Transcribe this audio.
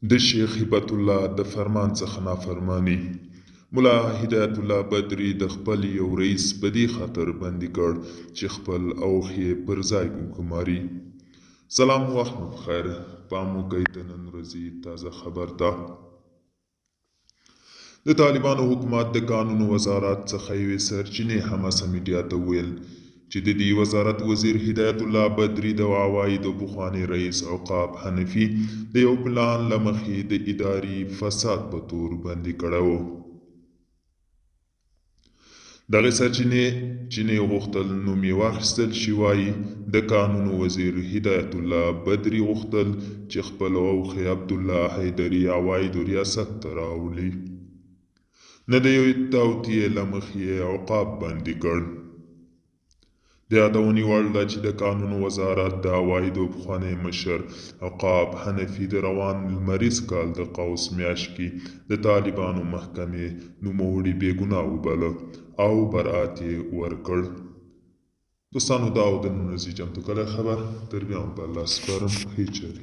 د شیخ هبت الله د فرمان څخه نافرمانی. ملا هدایت الله بدری د خپل یو رئیس په دې خاطر بندي کړ چې خپل اوښ یې پر ځای وګماري. سلام، وخت مو بخیر. پام وکړئ د نن ورځې تازه خبر ته. د طالبانو حکومت د قانون وزارت څخه یوې سرچینې حماسه میډیا ته وویل چې د دې وزارت وزیر هدایت الله بدری د عوایدو پخوانی رئیس عقاب حنفي د یو پلان له مخې د اداري فساد په تور بندي کړی و. دغه سرچینې چې نه غوښتل نوم یې واخیستل شي وایي د قانون وزیر هدایت الله بدری غوښتل چې خپل اوښ عبدالله حیدري عوایدو ریاست ته راولي، نه د یوې توطیې له مخې عقاب بندي کړ. د یادونې وړ ده چې د قانون وزارت د عوایدو پخوانی مشر عقاب حنفي د روان لمریز کال د قوس میاشت کې د طالبانو محکمې نوموړي بې ګناه وباله او برائت یې ورکړ. دوستانو، دا او د نن ورځې چمتو کړی خبر تر بیا هم په الله سپارم. ښې چارې.